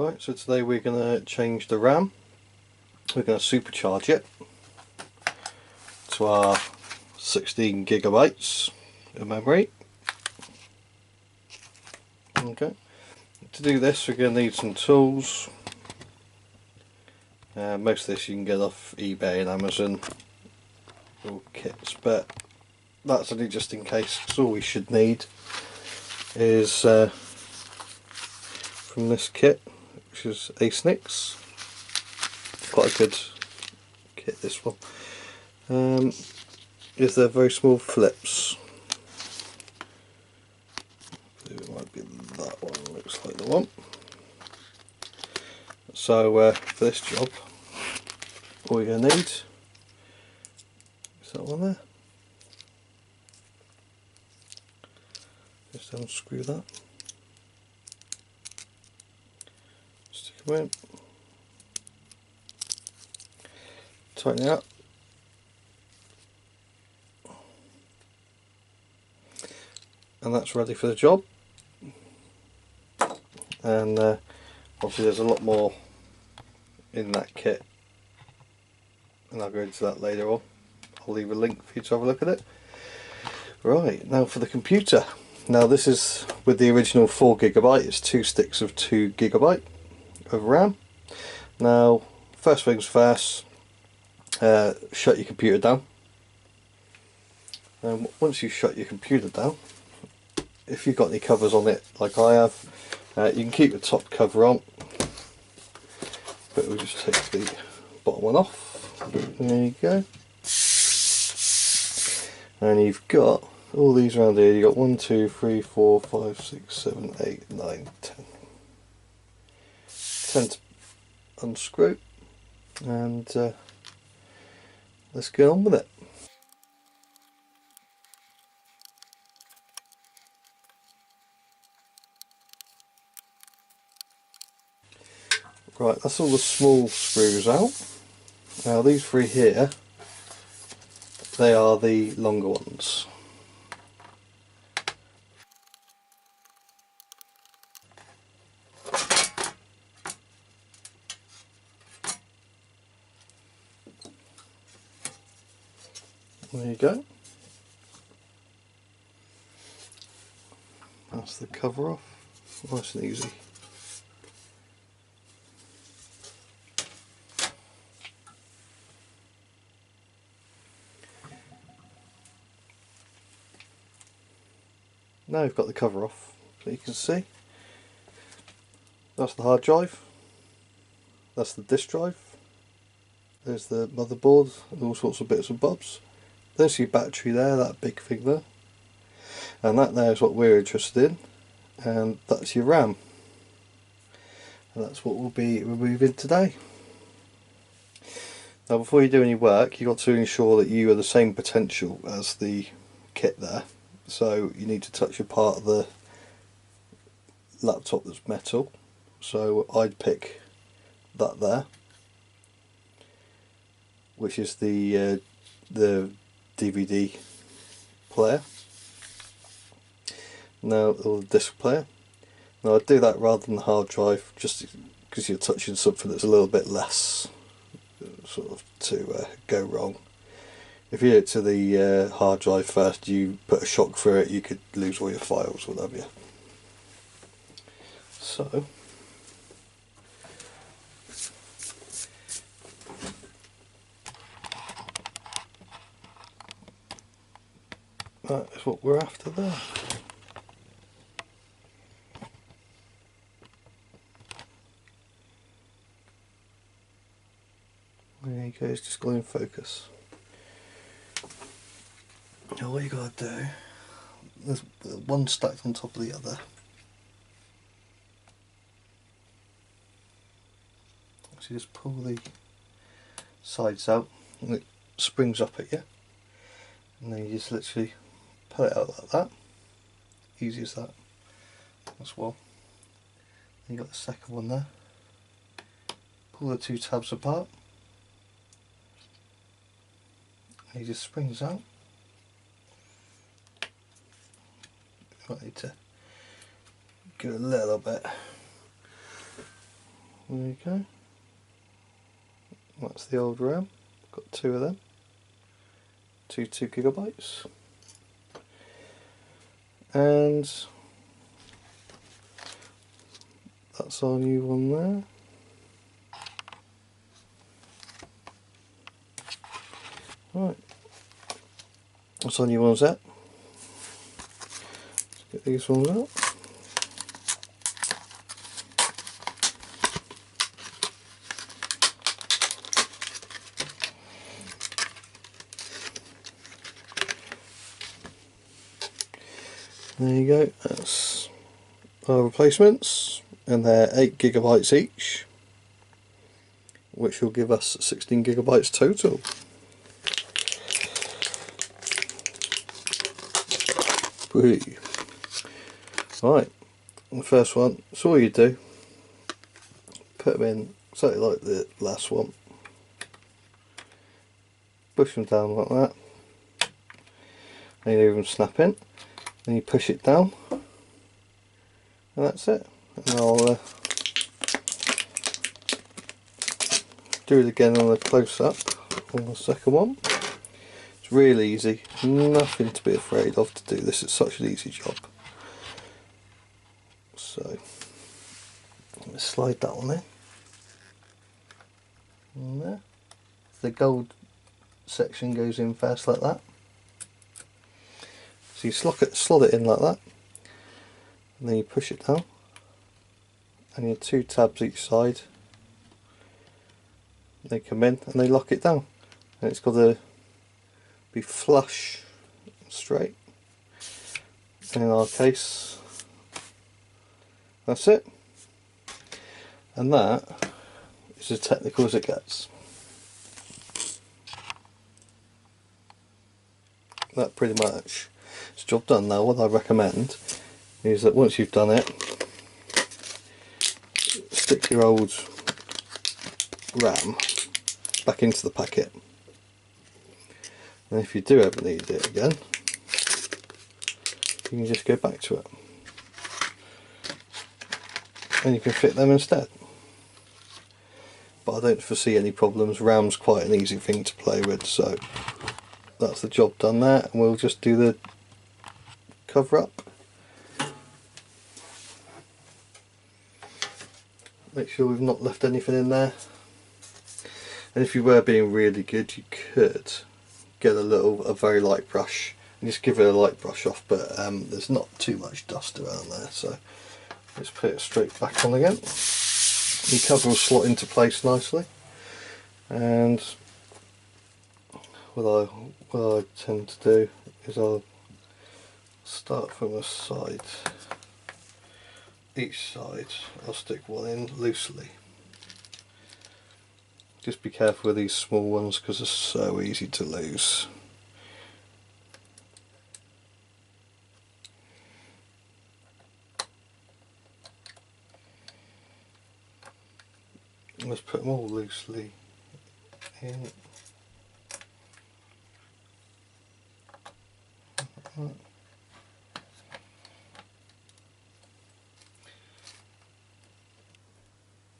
Right, so today we're going to change the RAM. We're going to supercharge it to our 16 gigabytes of memory. Okay, to do this we're going to need some tools. Most of this you can get off eBay and Amazon or kits, but that's only just in case, because all we should need is from this kit, which is Ace. Quite a good kit, this one. Is there very small flips? It might be that one, looks like the one. So for this job, all you're going to need is that one there. Just unscrew that. Stick it in. Tighten it up. And that's ready for the job. And obviously there's a lot more in that kit, and I'll go into that later on. I'll leave a link for you to have a look at it. Right, now for the computer. Now this is with the original 4 GB, it's 2 sticks of 2 GB of RAM. Now first things first, shut your computer down. And once you shut your computer down, if you've got any covers on it like I have, you can keep the top cover on, but we'll just take the bottom one off. There you go. And you've got all these around here. You've got 1, 2, 3, 4, 5, 6, 7, 8, 9, 10. 10 to unscrew, and let's get on with it. Right, that's all the small screws out. Now these 3 here, they are the longer ones. There you go. That's the cover off. Nice and easy. Now you've got the cover off, so you can see. That's the hard drive. That's the disk drive. There's the motherboard and all sorts of bits and bobs. There's your battery there, that big thing there. And that there is what we're interested in. And that's your RAM. And that's what we'll be removing today. Now before you do any work, you've got to ensure that you are the same potential as the kit there. So you need to touch a part of the laptop that's metal. So I'd pick that there, which is the DVD player. Now, or the disc player. Now I'd do that rather than the hard drive, just because you're touching something that's a little bit less sort of to go wrong. If you do it to the hard drive first, you put a shock through it, you could lose all your files, what have you. So that is what we're after there. There you go, it's just going in focus. Now what you got to do, there's one stacked on top of the other. So you just pull the sides out and it springs up at you. And then you just literally pull it out like that. Easy as that as well. Then you got the second one there. Pull the 2 tabs apart. And he just springs out. I need to give it a little bit There you go. That's the old RAM. Got two of them. Two 2GB. And that's our new one there. Right. That's our new ones out. Let's get these ones out. There you go, that's our replacements, and they're 8GB each, which will give us 16GB total. Whee. Right, the first one, that's all you do, put them in exactly like the last one, push them down like that, and you leave them snap in. Then you push it down, and that's it. And I'll do it again on a close-up on the second one. It's really easy, nothing to be afraid of to do this. It's such an easy job. So let's slide that one in there. The gold section goes in first like that. So you slot it in like that, and then you push it down, and your two tabs each side, they come in and they lock it down, and it's got to be flush and straight. And in our case, that's it, and that is as technical as it gets. That pretty much is the job done. Now what I recommend is that once you've done it, stick your old RAM back into the packet, and if you do ever need it again, you can just go back to it and you can fit them instead. But I don't foresee any problems. RAM's quite an easy thing to play with, so that's the job done there, and we'll just do the cover up. Make sure we've not left anything in there, and if you were being really good, you could get a very light brush and just give it a light brush off, but there's not too much dust around there, so let's put it straight back on again. The cover will slot into place nicely, and what I tend to do is I'll start from a side. Each side I'll stick one in loosely. Just be careful with these small ones because they're so easy to lose. Let's put them all loosely in.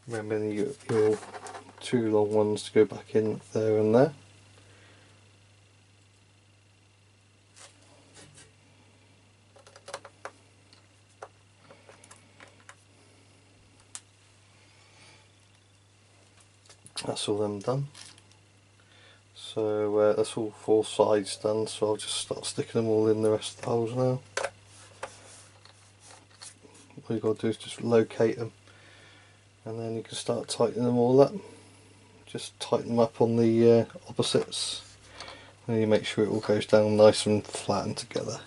Remember your two long ones to go back in there and there. That's all them done. So that's all four sides done, so I'll just start sticking them all in the rest of the holes now. All you've got to do is just locate them, and then you can start tightening them all up. Just tighten them up on the opposites, and you make sure it all goes down nice and flat and together.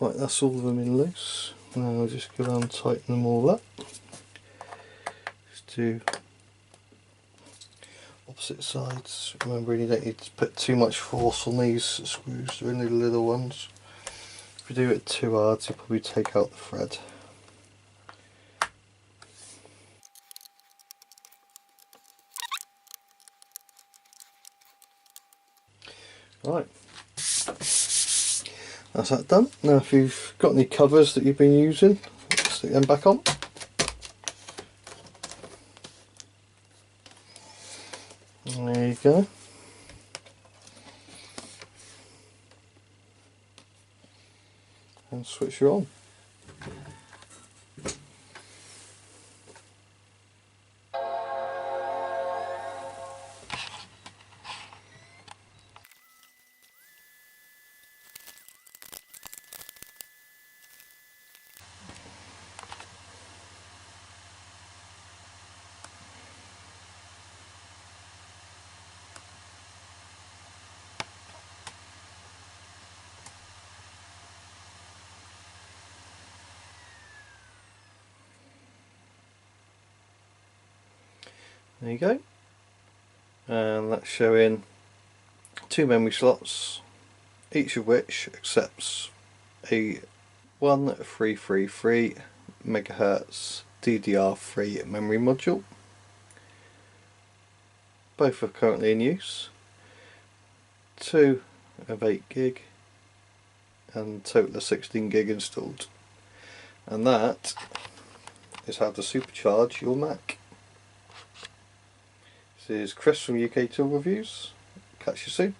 Right, that's all of them in loose. Now I'll just go down and tighten them all up. Just do opposite sides. Remember, you don't need to put too much force on these screws, they're only little ones. If you do it too hard, you'll probably take out the thread. Right, that's that done. Now if you've got any covers that you've been using, stick them back on. There you go. And switch her on. There you go. And that's showing 2 memory slots, each of which accepts a 1333 MHz DDR3 memory module. Both are currently in use. 2 of 8 gig and total of 16 gig installed. And that is how to supercharge your Mac. This is Chris from UK Tool Reviews. Catch you soon.